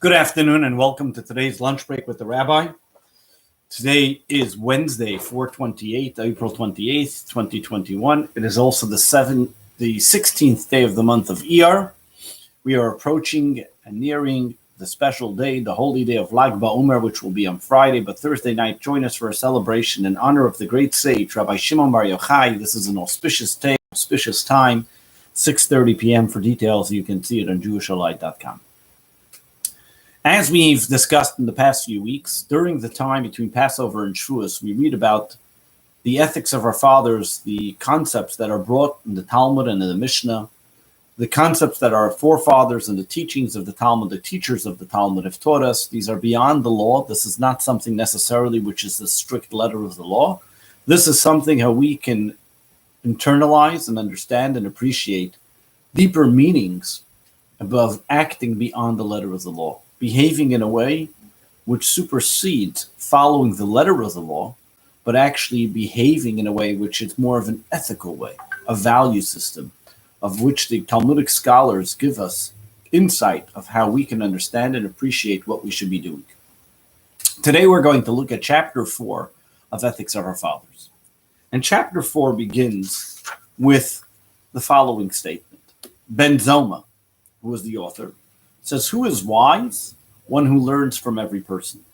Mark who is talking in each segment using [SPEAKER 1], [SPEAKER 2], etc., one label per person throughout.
[SPEAKER 1] Good afternoon and welcome to today's lunch break with the Rabbi. Today is Wednesday, April 28th, 2021. It is also the 16th day of the month of Iyar. We are approaching and nearing the special day, the holy day of Lag BaOmer, which will be on Friday, but Thursday night, join us for a celebration in honor of the great sage, Rabbi Shimon Bar Yochai. This is an auspicious day, auspicious time, 6:30 p.m. For details, you can see it on JewishAllied.com. As we've discussed in the past few weeks, during the time between Passover and Shavuos, we read about the ethics of our fathers, the concepts that are brought in the Talmud and in the Mishnah, the concepts that our forefathers and the teachings of the Talmud, the teachers of the Talmud have taught us. These are beyond the law. This is not something necessarily which is the strict letter of the law. This is something how we can internalize and understand and appreciate deeper meanings above acting beyond the letter of the law, behaving in a way which supersedes following the letter of the law, but actually behaving in a way which is more of an ethical way, a value system, of which the Talmudic scholars give us insight of how we can understand and appreciate what we should be doing. Today we're going to look at chapter 4 of Ethics of Our Fathers. And chapter 4 begins with the following statement. Ben Zoma, who is the author, says, "Who is wise? One who learns from every person.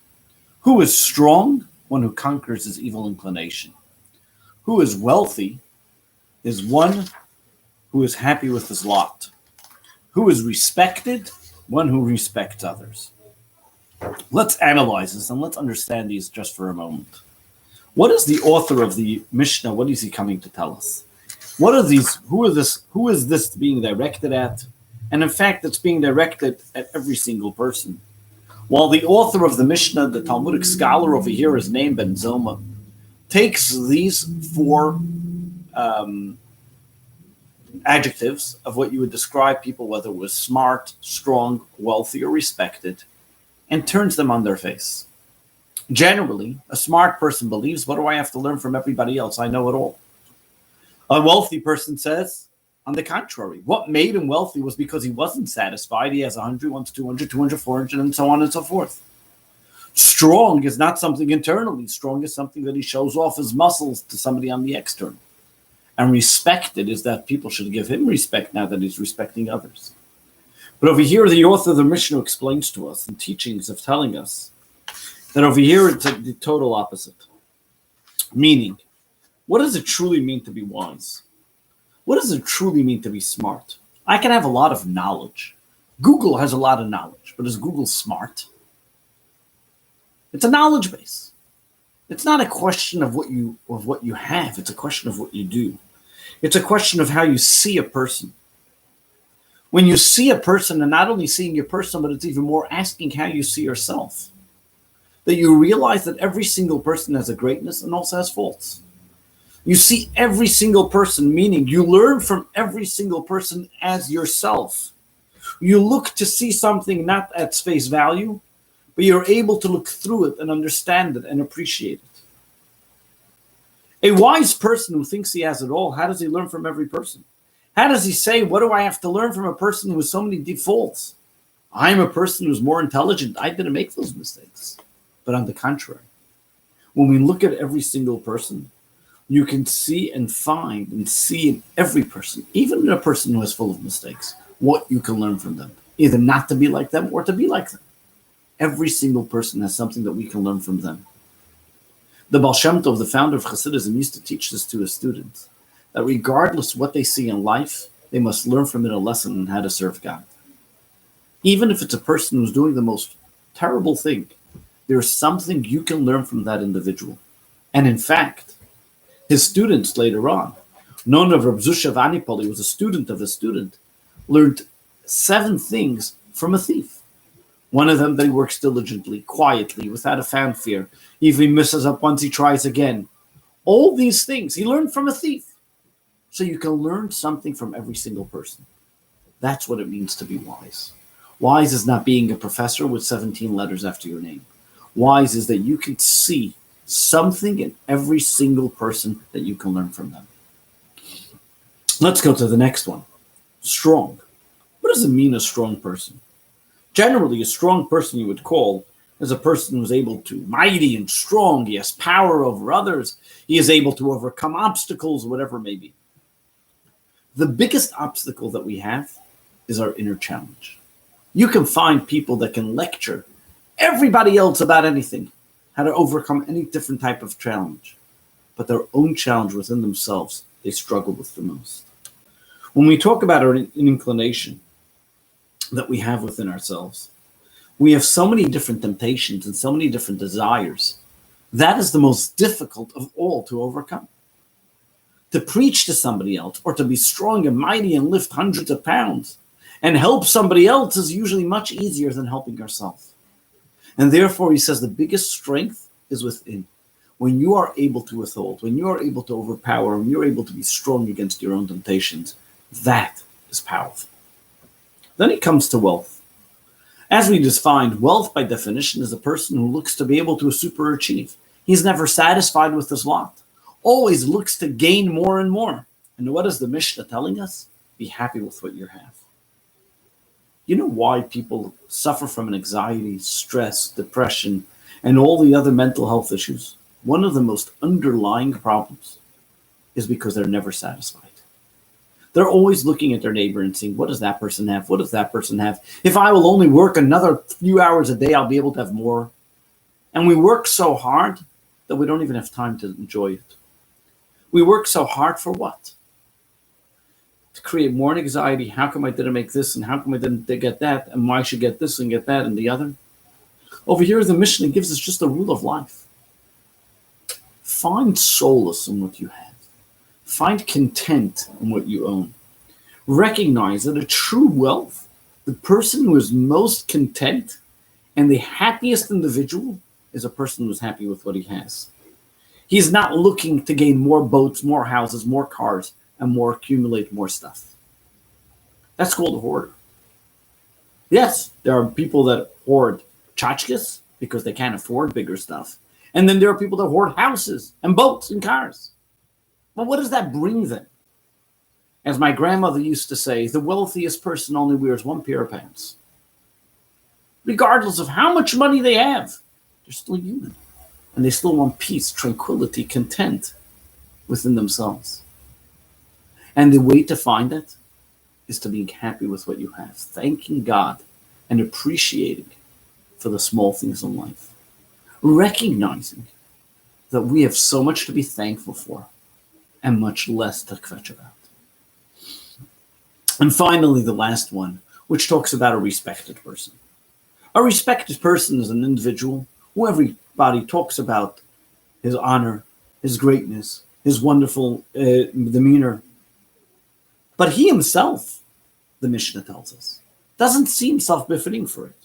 [SPEAKER 1] Who is strong? One who conquers his evil inclination. Who is wealthy is one who is happy with his lot. Who is respected? One who respects others." Let's analyze this and let's understand these just for a moment. What is the author of the Mishnah? What is he coming to tell us? What are these? Who is this being directed at? And in fact, it's being directed at every single person. While the author of the Mishnah, the Talmudic scholar over here, is named Ben Zoma, takes these four adjectives of what you would describe people, whether it was smart, strong, wealthy, or respected, and turns them on their face. Generally, a smart person believes, what do I have to learn from everybody else? I know it all. A wealthy person says, on the contrary, what made him wealthy was because he wasn't satisfied. He has 100, wants 200, 200, 400, and so on and so forth. Strong is not something internally. Strong is something that he shows off his muscles to somebody on the external. And respected is that people should give him respect now that he's respecting others. But over here, the author of the Mishnah explains to us in teachings of telling us that over here it's the total opposite. Meaning, what does it truly mean to be wise? What does it truly mean to be smart? I can have a lot of knowledge. Google has a lot of knowledge, but is Google smart? It's a knowledge base. It's not a question of what you have. It's a question of what you do. It's a question of how you see a person. When you see a person, and not only seeing your person, but it's even more asking how you see yourself. That you realize that every single person has a greatness and also has faults. You see every single person, meaning you learn from every single person as yourself. You look to see something not at face value, but you're able to look through it and understand it and appreciate it. A wise person who thinks he has it all, how does he learn from every person? How does he say, what do I have to learn from a person who has so many defaults? I'm a person who's more intelligent. I didn't make those mistakes. But on the contrary, when we look at every single person, you can see and find and see in every person, even in a person who is full of mistakes, what you can learn from them. Either not to be like them or to be like them. Every single person has something that we can learn from them. The Baal Shem Tov, the founder of Hasidism, used to teach this to his students, that regardless what they see in life, they must learn from it a lesson on how to serve God. Even if it's a person who's doing the most terrible thing, there's something you can learn from that individual. And in fact, his students later on, known of Reb Zusha of Anipol, he was a student of a student, learned 7 things from a thief. One of them, that he works diligently, quietly, without a fanfare. If he messes up once, he tries again. All these things he learned from a thief. So you can learn something from every single person. That's what it means to be wise. Wise is not being a professor with 17 letters after your name. Wise is that you can see something in every single person that you can learn from them. Let's go to the next one. Strong. What does it mean, a strong person? Generally, a strong person you would call is a person who's able to, mighty and strong. He has power over others. He is able to overcome obstacles, whatever it may be. The biggest obstacle that we have is our inner challenge. You can find people that can lecture everybody else about anything, how to overcome any different type of challenge. But their own challenge within themselves, they struggle with the most. When we talk about an inclination that we have within ourselves, we have so many different temptations and so many different desires. That is the most difficult of all to overcome. To preach to somebody else, or to be strong and mighty and lift hundreds of pounds and help somebody else, is usually much easier than helping ourselves. And therefore, he says the biggest strength is within. When you are able to withhold, when you are able to overpower, when you're able to be strong against your own temptations, that is powerful. Then it comes to wealth. As we defined, wealth by definition is a person who looks to be able to superachieve. He's never satisfied with his lot, always looks to gain more and more. And what is the Mishnah telling us? Be happy with what you have. You know why people suffer from anxiety, stress, depression, and all the other mental health issues? One of the most underlying problems is because they're never satisfied. They're always looking at their neighbor and saying, what does that person have? What does that person have? If I will only work another few hours a day, I'll be able to have more. And we work so hard that we don't even have time to enjoy it. We work so hard for what? To create more anxiety. How come I didn't make this? And how come I didn't get that? And why I should get this and get that and the other? Over here, the Mishnah gives us just a rule of life. Find solace in what you have. Find content in what you own. Recognize that a true wealth, the person who is most content and the happiest individual, is a person who is happy with what he has. He's not looking to gain more boats, more houses, more cars, and accumulate more stuff. That's called a hoarder. Yes, there are people that hoard tchotchkes because they can't afford bigger stuff. And then there are people that hoard houses and boats and cars. But what does that bring them? As my grandmother used to say, the wealthiest person only wears one pair of pants. Regardless of how much money they have, they're still human. And they still want peace, tranquility, content within themselves. And the way to find it is to be happy with what you have, thanking God and appreciating for the small things in life. Recognizing that we have so much to be thankful for and much less to kvetch about. And finally, the last one, which talks about a respected person. A respected person is an individual who everybody talks about his honor, his greatness, his wonderful demeanor. But he himself, the Mishnah tells us, doesn't seem self-befitting for it.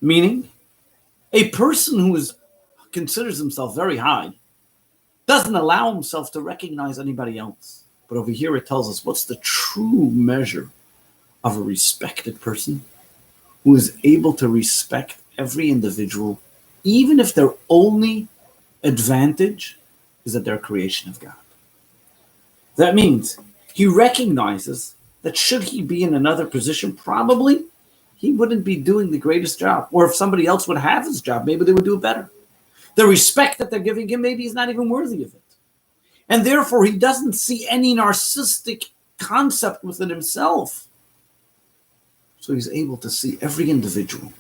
[SPEAKER 1] Meaning, a person who considers himself very high doesn't allow himself to recognize anybody else. But over here it tells us what's the true measure of a respected person who is able to respect every individual, even if their only advantage is that they're a creation of God. That means he recognizes that should he be in another position, probably he wouldn't be doing the greatest job. Or if somebody else would have his job, maybe they would do it better. The respect that they're giving him, maybe he's not even worthy of it. And therefore, he doesn't see any narcissistic concept within himself. So he's able to see every individual,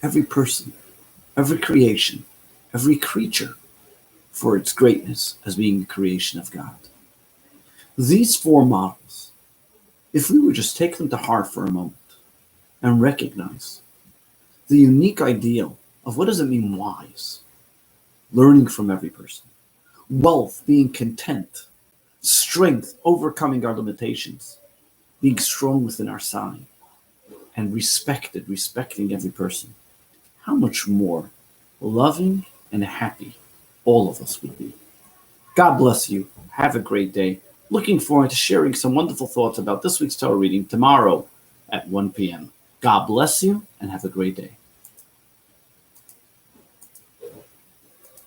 [SPEAKER 1] every person, every creation, every creature for its greatness as being a creation of God. These four models, if we would just take them to heart for a moment and recognize the unique ideal of what does it mean wise, learning from every person, wealth, being content, strength, overcoming our limitations, being strong within our side, and respecting every person, how much more loving and happy all of us would be. God bless you. Have a great day. Looking forward to sharing some wonderful thoughts about this week's Torah reading tomorrow at 1 p.m. God bless you and have a great day.